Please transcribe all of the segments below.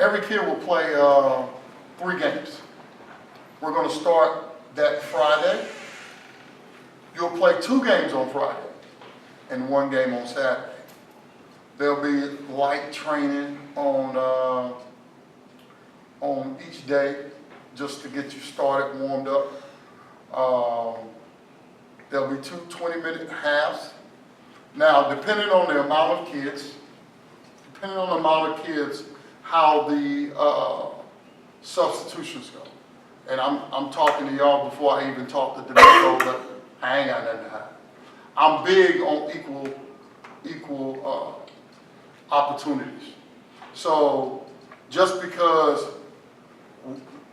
Every kid will play 3 games. We're going to start that Friday. You'll play 2 games on Friday and 1 game on Saturday. There'll be light training on each day just to get you started, warmed up. There'll be 2 20-minute halves. Now, depending on the amount of kids, how the substitutions go. And I'm talking to y'all before I even talk to D'Amico, but I ain't got nothing to hide. I'm big on equal opportunities. So just because,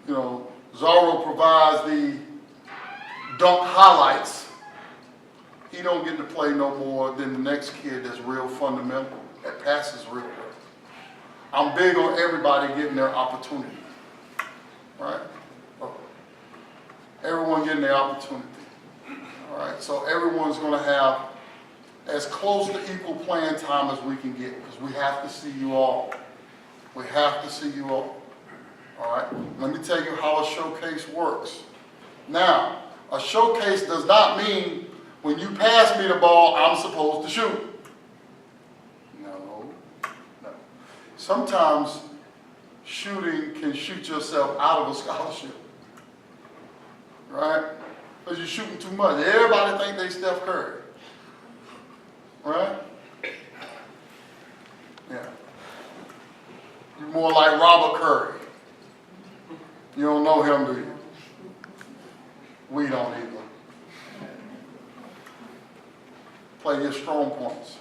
you know, Zorro provides the dunk highlights, he don't get to play no more than the next kid that's real fundamental, that passes real well. I'm big on everybody getting their opportunity, right? Everyone getting their opportunity, all right? So everyone's gonna have as close to equal playing time as we can get, because we have to see you all. We have to see you all right? Let me tell you how a showcase works. Now, a showcase does not mean when you pass me the ball, I'm supposed to shoot. No. Sometimes shooting can shoot yourself out of a scholarship, right? Because you're shooting too much. Everybody think they Steph Curry, right? Yeah. You're more like Robert Curry. You don't know him, do you? We don't either. Play your strong points.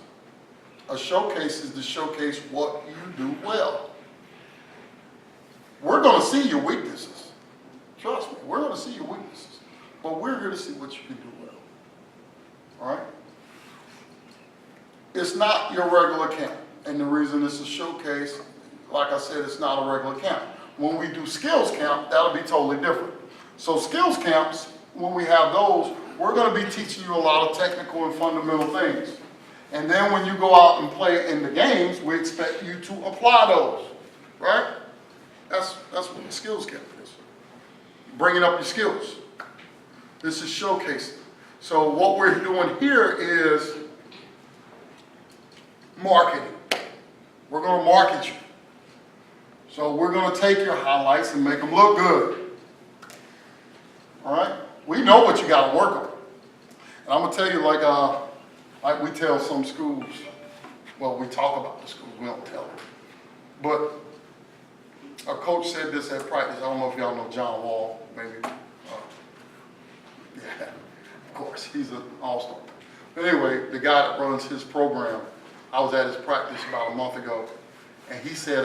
A showcase is to showcase what you do well. We're going to see your weaknesses. Trust me, we're going to see your weaknesses. But we're here to see what you can do well. All right? It's not your regular camp. And the reason it's a showcase, like I said, it's not a regular camp. When we do skills camp, that'll be totally different. So skills camps, when we have those, we're going to be teaching you a lot of technical and fundamental things. And then when you go out and play in the games, we expect you to apply those, right? That's what the skills camp is. Bringing up your skills. This is showcasing. So what we're doing here is marketing. We're going to market you. So we're going to take your highlights and make them look good. All right? We know what you got to work on. And I'm going to tell you, like we tell some schools, well, we talk about the schools, we don't tell them. But a coach said this at practice. I don't know if y'all know John Wall, maybe. Yeah, of course, he's an all-star. But anyway, the guy that runs his program, I was at his practice about a month ago, and he said,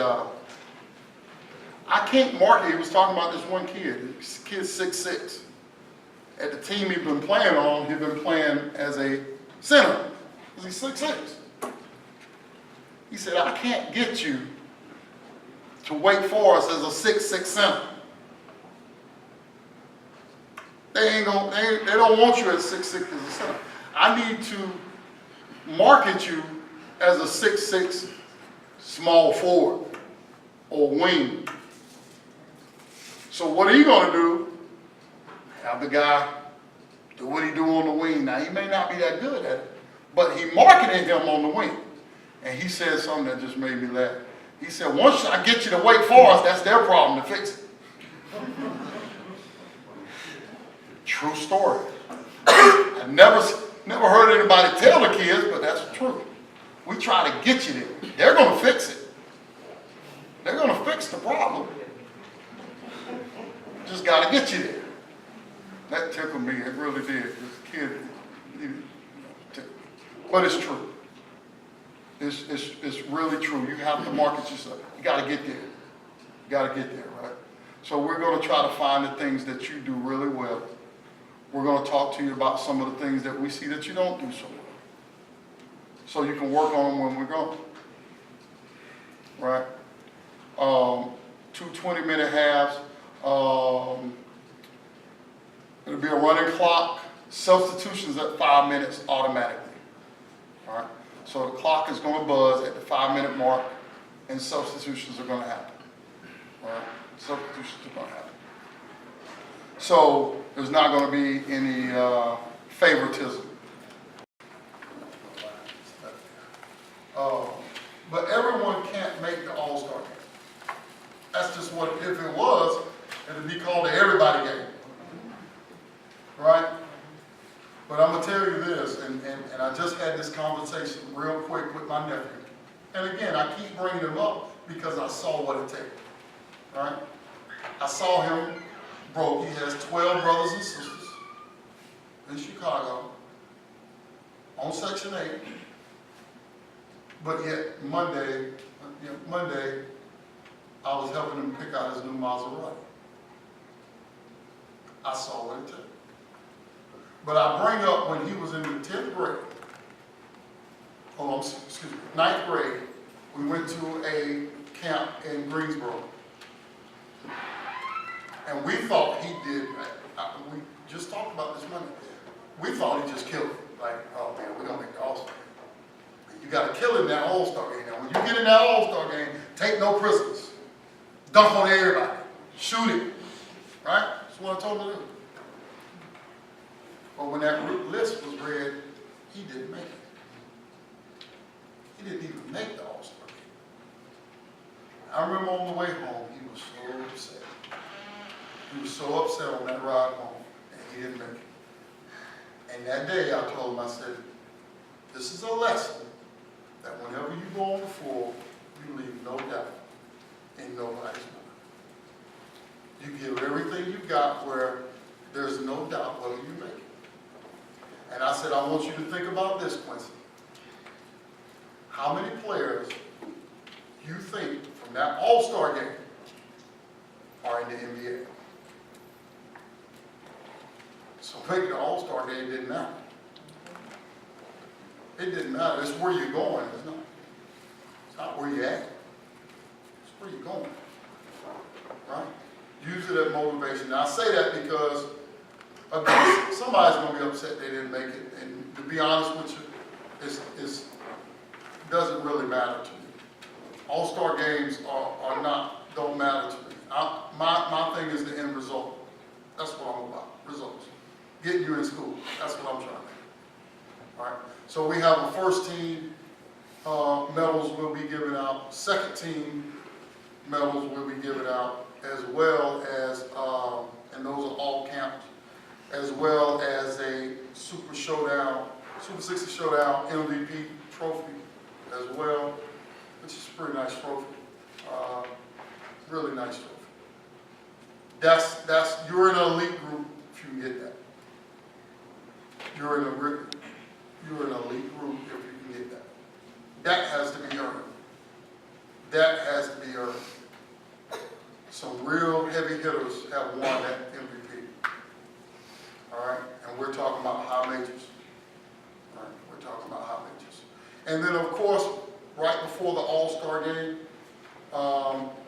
I can't market. He was talking about this one kid. This kid's 6'6". At the team he'd been playing on, he'd been playing as a center, because he's 6'6". He said, I can't get you to Wake Forest as a 6'6" center. They don't want you at 6'6" as a center. I need to market you as a 6'6" small forward or wing. So what are you going to do? Have the guy do what he do on the wing. Now, he may not be that good at it, but he marketed him on the wing. And he said something that just made me laugh. He said, once I get you to Wake Forest, that's their problem to fix it. True story. I never heard anybody tell the kids, but that's true. We try to get you there. They're going to fix it. They're going to fix the problem. Just got to get you there. That tickled me. It really did. This kid, but it's true. It's really true. You have to market yourself. You got to get there. You got to get there, right? So we're going to try to find the things that you do really well. We're going to talk to you about some of the things that we see that you don't do so well, so you can work on them when we're gone. Right? 2 20-minute halves. It'll be a running clock. Substitutions at 5 minutes automatically. All right? So the clock is going to buzz at the 5-minute mark, and substitutions are going to happen. right? Substitutions are gonna happen. So there's not gonna be any favoritism. But everyone can't make the All-Star game. That's just what, if it was, it'd be called the everybody game. Right? But I'm gonna tell you this, and I just had this conversation real quick with my nephew. And again, I keep bringing him up because I saw what it takes. Right? I saw him broke. He has 12 brothers and sisters in Chicago on Section 8. But yet Monday, I was helping him pick out his new Maserati. I saw what it took. But I bring up when he was in the 10th grade, excuse me, 9th grade, we went to a camp in Greensboro. And we thought he did, we just talked about this Monday, we thought he just killed it. Like, oh man, we're gonna make the All-Star game. You gotta kill it in that All-Star game. Now when you get in that All-Star game, take no prisoners. Dump on everybody. Shoot it. Right? That's what I told him to do. But when that list was read, he didn't make it. He didn't even make the All-Star game. I remember on the way home, he was so upset. He was so upset on that ride home, and he didn't make it. And that day I told him, I said, this is a lesson that whenever you go on the floor, you leave no doubt in nobody's mind. You give everything you got where there's no doubt whether you make it. And I said, I want you to think about this, Quincy. How many players you think from that All-Star game are in the NBA? So making the All-Star game didn't matter. It didn't matter. It's where you're going. It's not where you're at. It's where you're going. Right? Use it as motivation. Now I say that because again, somebody's going to be upset they didn't make it. And to be honest with you, it doesn't really matter to me. All-Star games don't matter to me. My thing is the end result. That's what I'm about. Results. Getting you in school. That's what I'm trying to do. All right? So we have a first team medals will be given out. Second team medals will be given out, as well as, and those are all camps, as well as a Super 60 Showdown MVP trophy as well, which is a pretty nice trophy. Really nice trophy. You're in an elite group if you can get that. You're in an elite group if you can get that. That has to be earned. That has to be earned. Some real heavy hitters have won that MVP. All right? And we're talking about high majors. All right? We're talking about high majors. And then, of course, right before the All-Star game,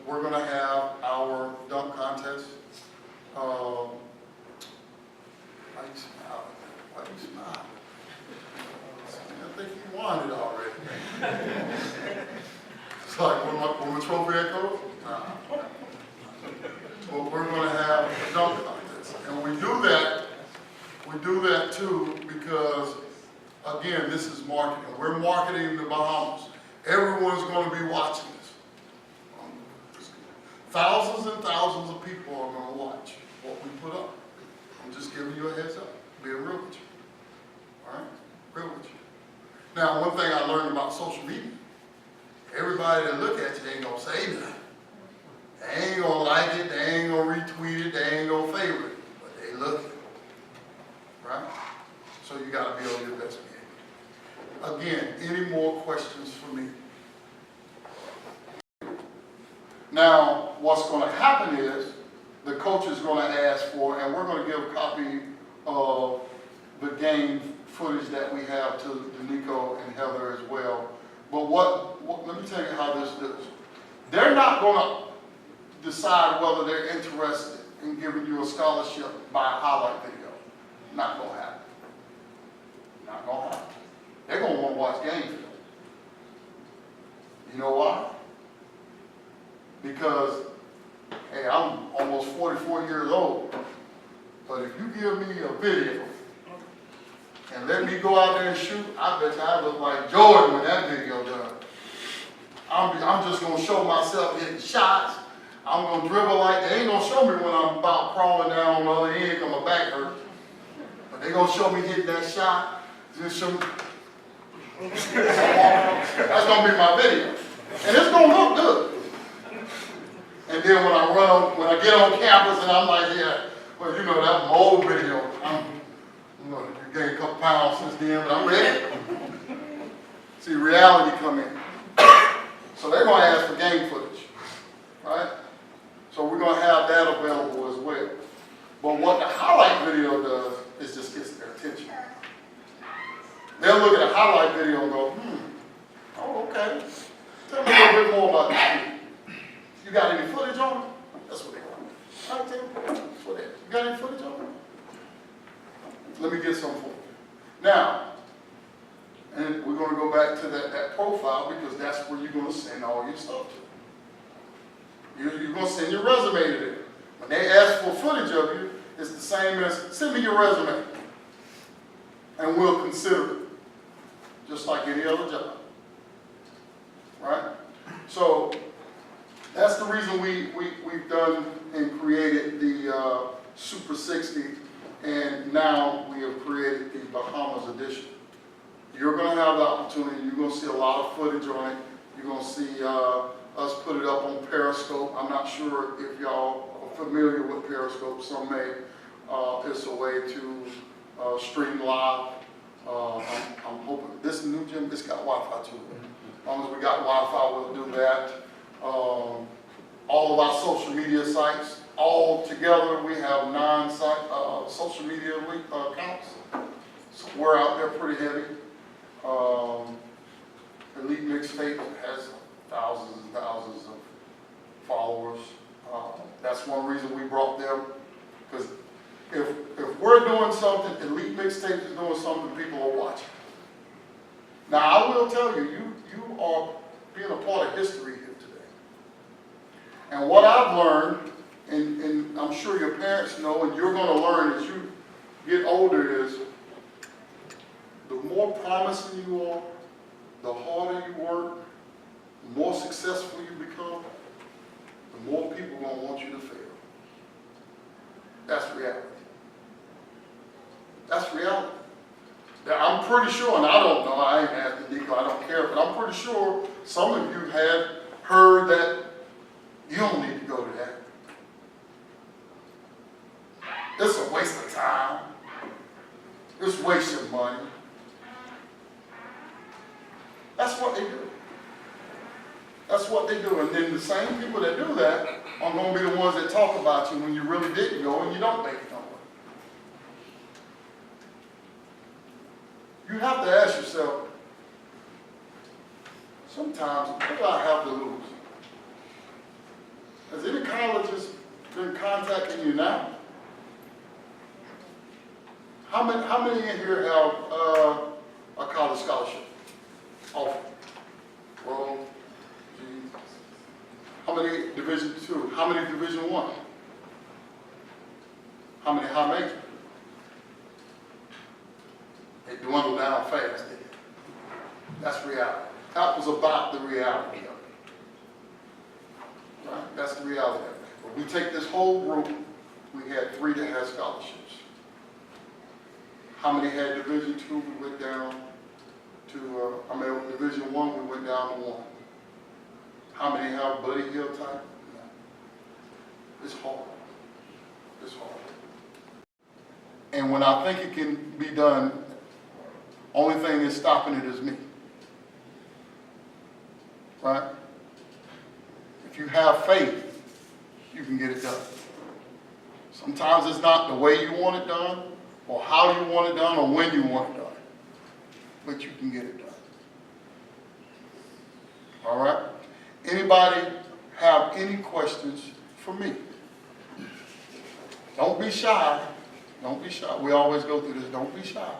we're going to have our dunk contest. Why you smile? Why you smile? I think you won it already. It's like, when the trophy echoes? Nah. But we're going to have a dunk contest. And we do that too because, again, this is marketing. We're marketing the Bahamas. Everyone's going to be watching this. Thousands and thousands of people are going to watch what we put up. I'm just giving you a heads up, being real with you. All right? Real with you. Now, one thing I learned about social media, everybody that look at you, they ain't going to say nothing. They ain't going to like it, they ain't going to retweet it, they ain't going to favorite it, but they look at it. Right? So you got to be on your best behavior. Again, any more questions for me? Now, what's going to happen is the coach is going to ask for, and we're going to give a copy of the game footage that we have to Nico and Heather as well. But let me tell you how this is. They're not going to decide whether they're interested in giving you a scholarship by a highlight video. Not going to happen. Not going to happen. They're going to want to watch game film. You know why? Because Hey, I'm almost 44 years old, but if you give me a video and let me go out there and shoot, I bet you I look like Jordan when that video done. I'm just gonna show myself hitting shots. I'm gonna dribble like they ain't gonna show me when I'm about crawling down on the other end because my back hurt. But they gonna show me hitting that shot. Just show me. That's gonna be my video. And it's gonna look good. And then when I get on campus and I'm like, yeah, well, you know, that's my old video. You know, you gained a couple pounds since then, but I'm ready. See, reality come in. So they're gonna ask for game footage, right? So we're gonna have that available as well. But what the highlight video does is just gets their attention. They'll look at a highlight video and go, oh, okay. Tell me a little bit more about this video. You got any footage on it? That's what they want. All right, tell me. That's what they You got any footage on it? Let me get some for you. Now, and we're going to go back to that profile because that's where you're going to send all your stuff to. You're going to send your resume to them. When they ask for footage of you, it's the same as send me your resume. And we'll consider it. Just like any other job. Right? So that's the reason we've done and created the Super 60, and now we have created the Bahamas edition. You're going to have the opportunity. You're going to see a lot of footage on it. You're going to see us put it up on Periscope. I'm not sure if y'all are familiar with Periscope. Some may. It's a way to stream live. I'm hoping this new gym, it's got Wi-Fi too. As long as we got Wi-Fi, we'll do that. All of our social media sites, all together, we have 9 social media accounts. So we're out there pretty heavy. Elite Mixtape has thousands and thousands of followers. That's one reason we brought them, because if we're doing something, Elite Mixtape is doing something, people are watching. Now, I will tell you, you are being a part of history here today. And what I've learned, and I'm sure your parents know, and you're going to learn as you get older, is the more promising you are, the harder you work, the more successful you become, the more people are going to want you to fail. That's reality. That's reality. Now, I'm pretty sure, and I don't know, I ain't asking Nico, I don't care, but I'm pretty sure some of you have heard that you don't need to go to that. It's a waste of time. It's wasting money. That's what they do. That's what they do. And then the same people that do that are going to be the ones that talk about you when you really didn't go and you don't make it nowhere. You have to ask yourself, sometimes, what do I have to lose? Has any colleges been contacting you now? How many in here have a college scholarship offer? Roll, G. How many Division II? How many Division I? How many high major? They dwindle down fast. That's reality. That was about the reality of it. Right? That's the reality of it. But we take this whole group, we had 3 that had scholarships. How many had Division II? We went down to, Division I, we went down to 1. How many have Buddy Hill type? No. It's hard. It's hard. And when I think it can be done, only thing that's stopping it is me. Right? If you have faith, you can get it done. Sometimes it's not the way you want it done, or how you want it done, or when you want it done. But you can get it done. All right? Anybody have any questions for me? Don't be shy. Don't be shy. We always go through this. Don't be shy.